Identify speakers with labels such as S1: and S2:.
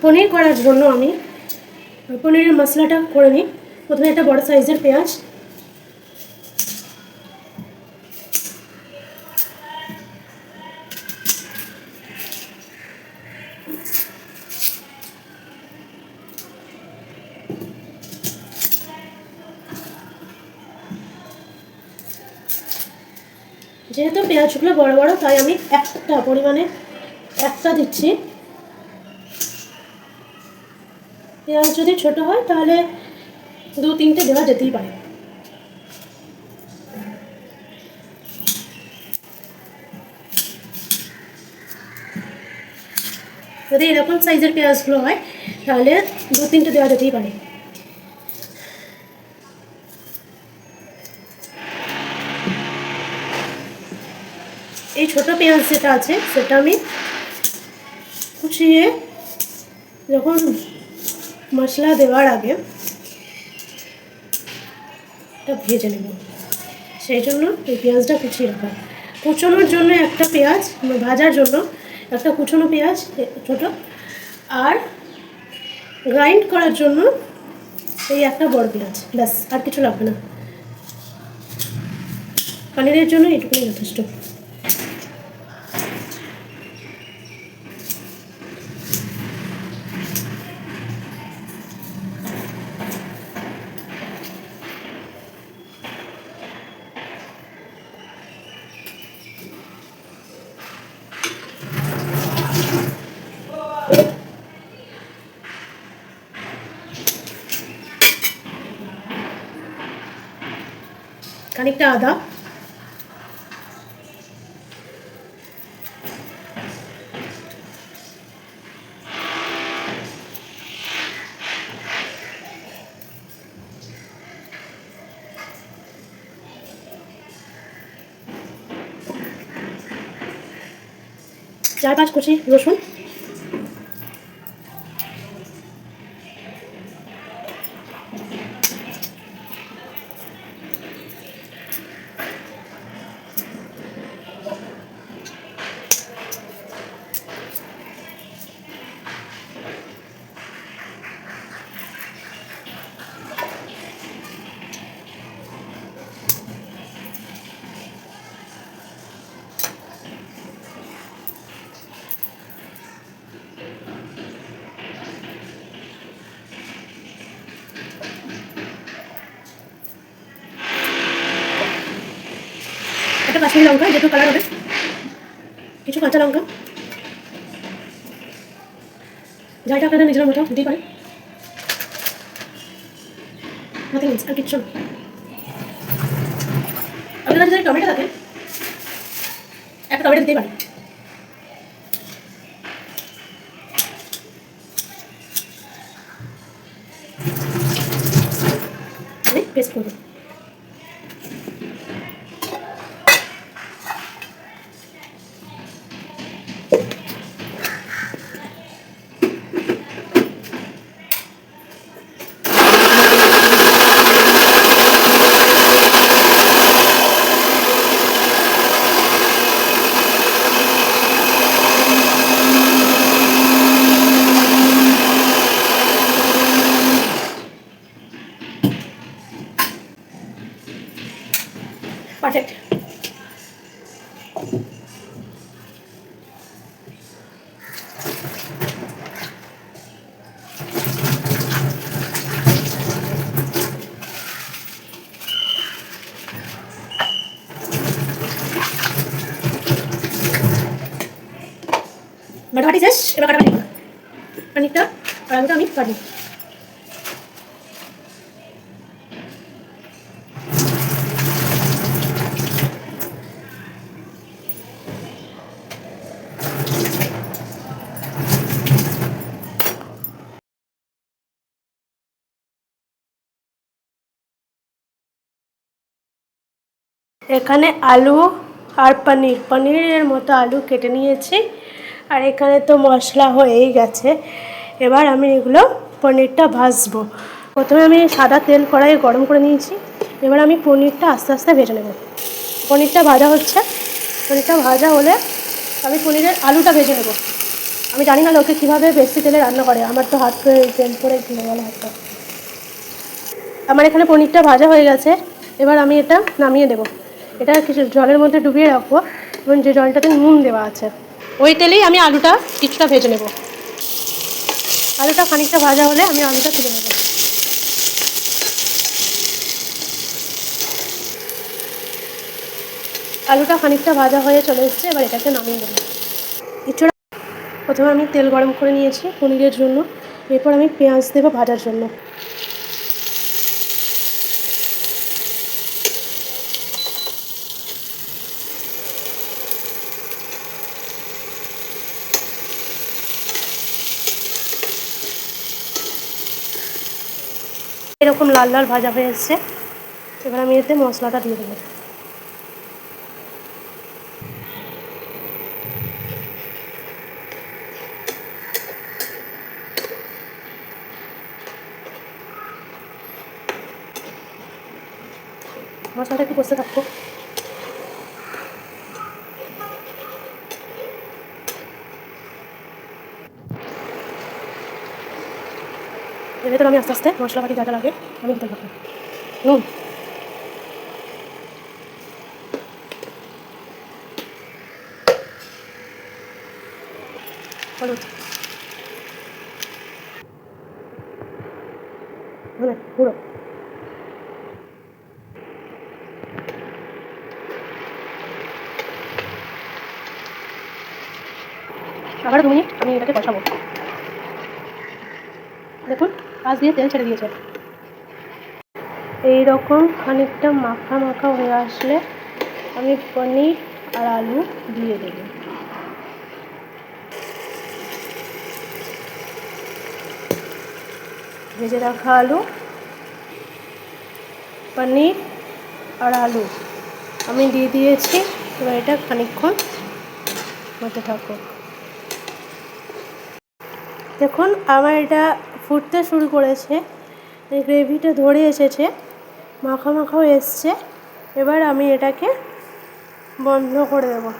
S1: পনির করার জন্য আমি পনিরের মশলাটা করে নিই। প্রথমে একটা বড় সাইজের পেঁয়াজ, যেহেতু পেঁয়াজগুলো বড় বড় তাই আমি একটা পরিমাণে একটা দিচ্ছি। পেঁয়াজ যদি ছোট হয় তাহলে 2-3টে দেওয়া যেতেই পারে। যদি এরকম সাইজের পেঁয়াজগুলো হয় তাহলে 2-3টে দেওয়া যেতেই পারে। এই ছোট পেঁয়াজ যেটা আছে সেটা আমি কুচিয়ে যখন মশলা দেওয়ার আগে এটা ভেজে নেব, সেই জন্য এই পেঁয়াজটা কুচিয়ে রাখা। কুচোনোর জন্য একটা পেঁয়াজ, ভাজার জন্য একটা কুচোনো পেঁয়াজ ছোটো, আর গ্রাইন্ড করার জন্য এই একটা বড় পেঁয়াজ, ব্যাস আর কিছু লাগবে না। পনিরের জন্য এটুকুই যথেষ্ট। খানিকটা আদা, চার পাঁচ কুচি রসুন, একটা কাশ্মীরি লঙ্কা যেহেতু কালার হবে, কিছু কাঁচা লঙ্কা, ঝালটা আপনারা নিজের মতো দিতেই পারেন, আর কিচ্ছু না। আপনারা যদি টমেটো থাকে একটা টমেটো দিতেই পারেন। পেস্ট করবো। পারফেক্ট। বাটাবাটি শেষ, এবার কাটাকাটি করা। পানিরটা আর আলুটা আমি কাটবো। এখানে আলু আর পনিরের মতো আলু কেটে নিয়েছি, আর এখানে তো মশলা হয়েই গেছে। এবার আমি এগুলো পনিরটা ভাজবো। প্রথমে আমি সাদা তেল কড়াইয়ে গরম করে নিয়েছি, এবার আমি পনিরটা আস্তে আস্তে ভেজে নেব। পনিরটা ভাজা হচ্ছে, পনিরটা ভাজা হলে আমি পনিরের আলুটা ভেজে নেব। আমি জানি না লোকে কীভাবে বেশি তেলে রান্না করে, আমার তো হাত তেল করে ঘুরে গেল হাতটা। আমার এখানে পনিরটা ভাজা হয়ে গেছে, এবার আমি এটা নামিয়ে দেবো। এটা কিছু জলের মধ্যে ডুবিয়ে রাখবো এবং যে জলটাতে নুন দেওয়া আছে ওই তেলেই আমি আলুটা কিছুটা ভেজে নেব। আলুটা খানিকটা ভাজা হলে আমি আলুটা তুলে নেব। আলুটা খানিকটা ভাজা হয়ে চলে এসছে, এবার এটাকে নামিয়ে দেবো। কিছুটা প্রথমে আমি তেল গরম করে নিয়েছি পনিরের জন্য, এরপর আমি পেঁয়াজ দেবো ভাজার জন্য। এরকম লাল লাল ভাজা হয়ে এসছে, এবার আমি এতে মশলাটা দিয়ে দেবো। মশলাটা একটু কষতে থাকবো। এর ভেতরে আমি আস্তে আস্তে মশলাপাতি যা যা লাগে আমি দিতে থাকবো। নুন, হলুদ, ধনে গুঁড়ো, আবার 2 মিনিট আমি এটাকে কষাবো। দেখুন পাশ দিয়ে তেল ছেড়ে দিয়েছে। এইরকম খানিকটা মাখা মাখা হয়ে আসলে আমি পনির আর আলু দিয়ে দেবো। ভেজে রাখা আলু, পনির আর আলু আমি দিয়ে দিয়েছি। এবার এটা খানিকক্ষণ হতে থাকুক। দেখুন আমার এটা ফুটতে শুরু করেছে, এই গ্রেভিটা ধরে এসেছে, মাখা মাখাও এসছে। এবার আমি এটাকে বন্ধ করে দেবো।